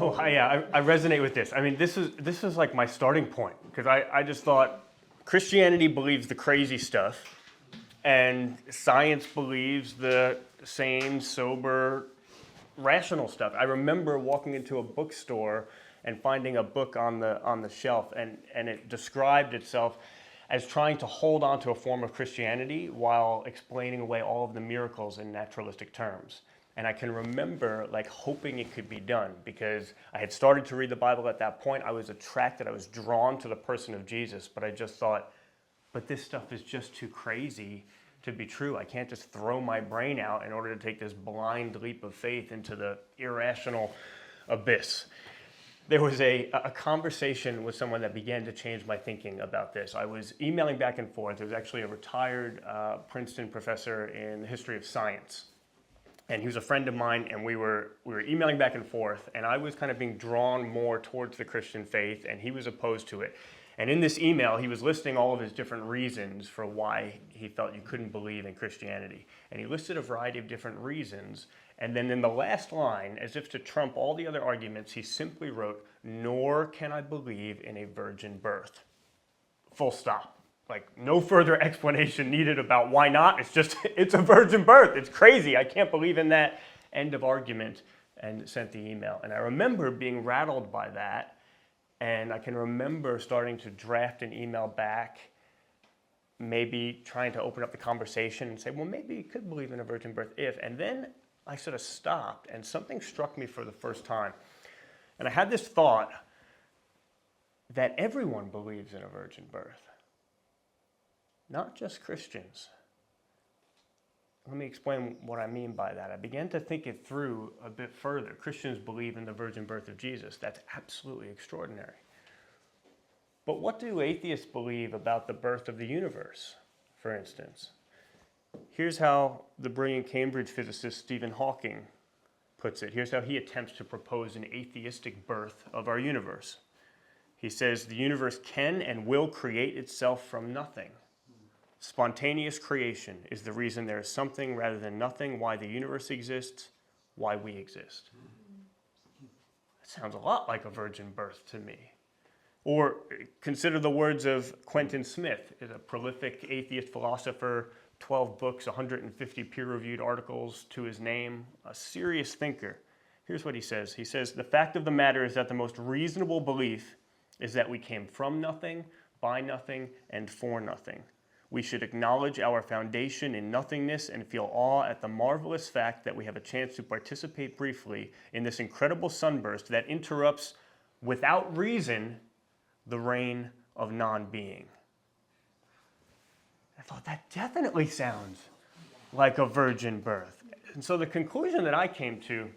Well, I resonate with this. I mean, this is like my starting point, because I just thought Christianity believes the crazy stuff, and science believes the sane, sober, rational stuff. I remember walking into a bookstore and finding a book on the shelf, and it described itself as trying to hold on to a form of Christianity while explaining away all of the miracles in naturalistic terms. And I can remember like hoping it could be done, because I had started to read the Bible at that point. I was attracted, I was drawn to the person of Jesus, but I just thought, but this stuff is just too crazy to be true. I can't just throw my brain out in order to take this blind leap of faith into the irrational abyss. There was a conversation with someone that began to change my thinking about this. I was emailing back and forth. There was actually a retired Princeton professor in the history of science. And he was a friend of mine, and we were emailing back and forth, and I was kind of being drawn more towards the Christian faith, and he was opposed to it. And in this email, he was listing all of his different reasons for why he felt you couldn't believe in Christianity. And he listed a variety of different reasons. And then in the last line, as if to trump all the other arguments, he simply wrote, "Nor can I believe in a virgin birth." Full stop. Like, no further explanation needed about why not. It's just, it's a virgin birth. It's crazy. I can't believe in that. End of argument. And sent the email. And I remember being rattled by that. And I can remember starting to draft an email back, maybe trying to open up the conversation and say, well, maybe you could believe in a virgin birth if. And then I sort of stopped, and something struck me for the first time. And I had this thought that everyone believes in a virgin birth. Not just Christians. Let me explain what I mean by that. I began to think it through a bit further. Christians believe in the virgin birth of Jesus. That's absolutely extraordinary. But what do atheists believe about the birth of the universe, for instance? Here's how the brilliant Cambridge physicist Stephen Hawking puts it. Here's how he attempts to propose an atheistic birth of our universe. He says, the universe can and will create itself from nothing. Spontaneous creation is the reason there is something rather than nothing, why the universe exists, why we exist. That sounds a lot like a virgin birth to me. Or consider the words of Quentin Smith, a prolific atheist philosopher, 12 books, 150 peer-reviewed articles to his name, a serious thinker. Here's what he says. He says, the fact of the matter is that the most reasonable belief is that we came from nothing, by nothing, and for nothing. We should acknowledge our foundation in nothingness and feel awe at the marvelous fact that we have a chance to participate briefly in this incredible sunburst that interrupts, without reason, the reign of non-being. I thought that definitely sounds like a virgin birth. And so the conclusion that I came to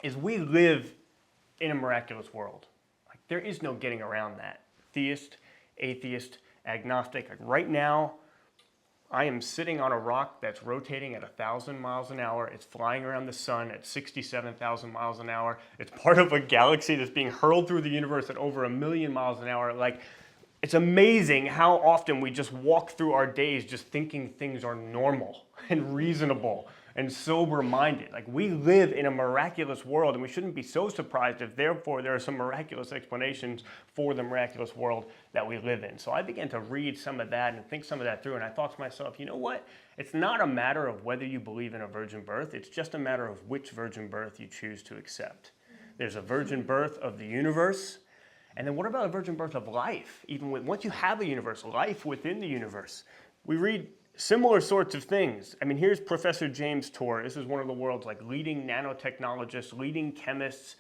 is we live in a miraculous world. Like, there is no getting around that. Theist, atheist, agnostic. Like right now, I am sitting on a rock that's rotating at 1,000 miles an hour. It's flying around the sun at 67,000 miles an hour. It's part of a galaxy that's being hurled through the universe at over 1,000,000 miles an hour. Like, it's amazing how often we just walk through our days just thinking things are normal and reasonable and sober-minded. Like, we live in a miraculous world, and we shouldn't be so surprised if therefore there are some miraculous explanations for the miraculous world that we live in. So I began to read some of that and think some of that through, and I thought to myself, you know what? It's not a matter of whether you believe in a virgin birth. It's just a matter of which virgin birth you choose to accept. There's a virgin birth of the universe, and then what about a virgin birth of life? Even once you have a universe, life within the universe. We read similar sorts of things. I mean, here's Professor James Tour. This is one of the world's leading nanotechnologists, leading chemists,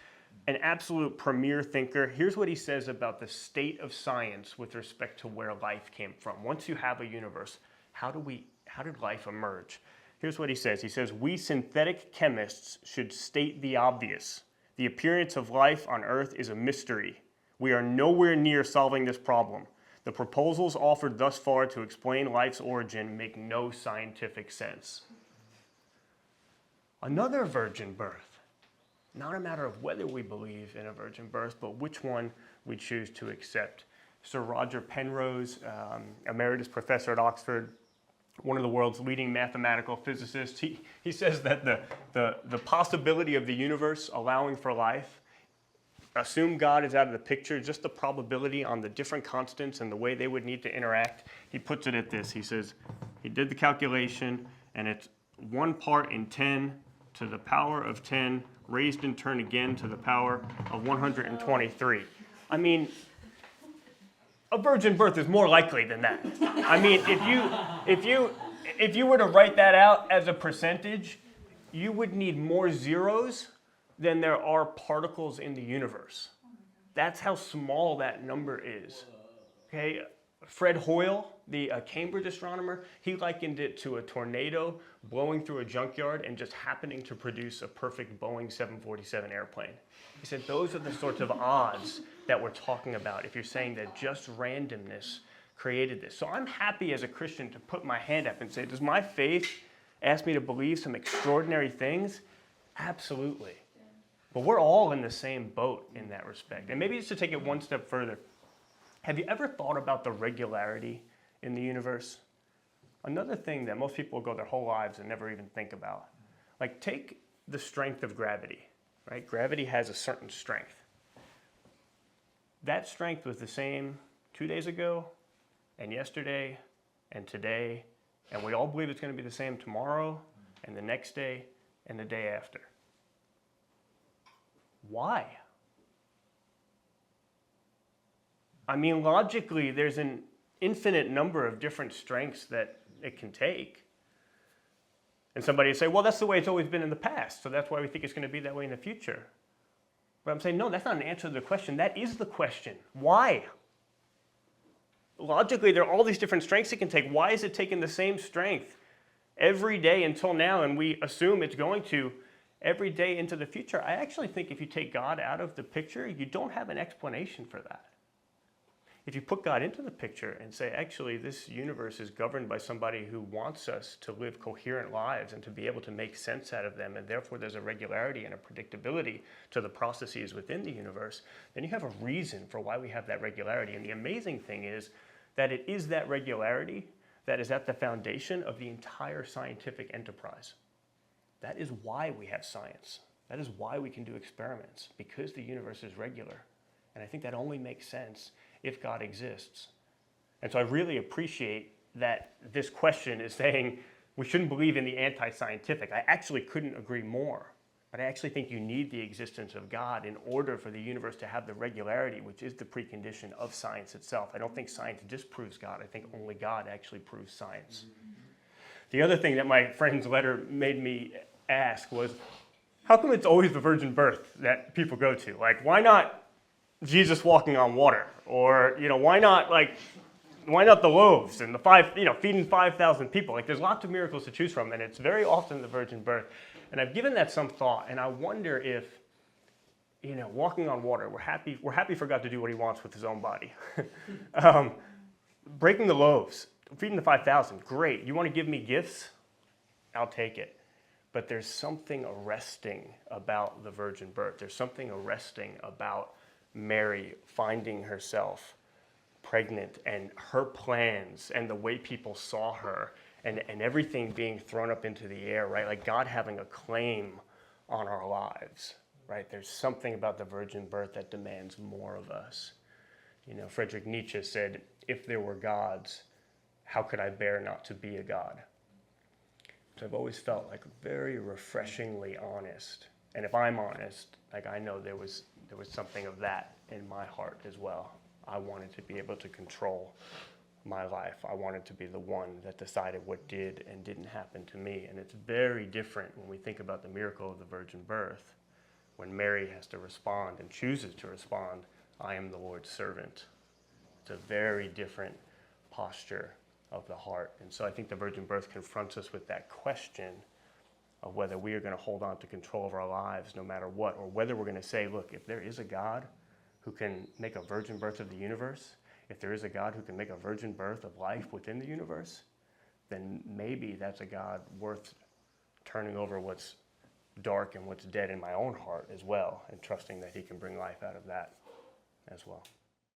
an absolute premier thinker. Here's what he says about the state of science with respect to where life came from. Once you have a universe, how did life emerge? Here's what he says. He says, we synthetic chemists should state the obvious. The appearance of life on Earth is a mystery. We are nowhere near solving this problem. The proposals offered thus far to explain life's origin make no scientific sense. Another virgin birth. Not a matter of whether we believe in a virgin birth, but which one we choose to accept. Sir Roger Penrose, emeritus professor at Oxford, one of the world's leading mathematical physicists, he says that the possibility of the universe allowing for life assume God is out of the picture, just the probability on the different constants and the way they would need to interact, he puts it at this. He says, he did the calculation, and it's 1 part in 10 to the power of 10, raised in turn again to the power of 123. I mean, a virgin birth is more likely than that. I mean, if you were to write that out as a percentage, you would need more zeros than there are particles in the universe. That's how small that number is. Okay, Fred Hoyle, the Cambridge astronomer, he likened it to a tornado blowing through a junkyard and just happening to produce a perfect Boeing 747 airplane. He said those are the sorts of odds that we're talking about if you're saying that just randomness created this. So I'm happy as a Christian to put my hand up and say, does my faith ask me to believe some extraordinary things? Absolutely. But we're all in the same boat in that respect. And maybe just to take it one step further, have you ever thought about the regularity in the universe? Another thing that most people go their whole lives and never even think about. Like, take the strength of gravity, right? Gravity has a certain strength. That strength was the same 2 days ago, and yesterday, and today, and we all believe it's going to be the same tomorrow, and the next day, and the day after. Why? I mean, logically, there's an infinite number of different strengths that it can take. And somebody would say, well, that's the way it's always been in the past, so that's why we think it's going to be that way in the future. But I'm saying, no, that's not an answer to the question. That is the question. Why? Logically, there are all these different strengths it can take. Why is it taking the same strength every day until now, and we assume it's going to every day into the future? I actually think if you take God out of the picture, you don't have an explanation for that. If you put God into the picture and say, actually, this universe is governed by somebody who wants us to live coherent lives and to be able to make sense out of them, and therefore there's a regularity and a predictability to the processes within the universe, then you have a reason for why we have that regularity. And the amazing thing is that it is that regularity that is at the foundation of the entire scientific enterprise. That is why we have science. That is why we can do experiments, because the universe is regular. And I think that only makes sense if God exists. And so I really appreciate that this question is saying we shouldn't believe in the anti-scientific. I actually couldn't agree more. But I actually think you need the existence of God in order for the universe to have the regularity, which is the precondition of science itself. I don't think science disproves God. I think only God actually proves science. The other thing that my friend's letter made me ask was, how come it's always the virgin birth that people go to? Like, why not Jesus walking on water? Or, why not the loaves and the feeding 5,000 people? Like, there's lots of miracles to choose from, and it's very often the virgin birth. And I've given that some thought, and I wonder if, walking on water, we're happy for God to do what he wants with his own body. Breaking the loaves, feeding the 5,000, great. You want to give me gifts? I'll take it. But there's something arresting about the virgin birth. There's something arresting about Mary finding herself pregnant and her plans and the way people saw her and everything being thrown up into the air, right? Like God having a claim on our lives, right? There's something about the virgin birth that demands more of us. Friedrich Nietzsche said, if there were gods, how could I bear not to be a god? So I've always felt like very refreshingly honest. And if I'm honest, I know there was something of that in my heart as well. I wanted to be able to control my life. I wanted to be the one that decided what did and didn't happen to me. And it's very different when we think about the miracle of the virgin birth, when Mary has to respond and chooses to respond, I am the Lord's servant. It's a very different posture of the heart. And so I think the virgin birth confronts us with that question of whether we are going to hold on to control of our lives no matter what, or whether we're going to say, look, if there is a God who can make a virgin birth of the universe, if there is a God who can make a virgin birth of life within the universe, then maybe that's a God worth turning over what's dark and what's dead in my own heart as well, and trusting that he can bring life out of that as well.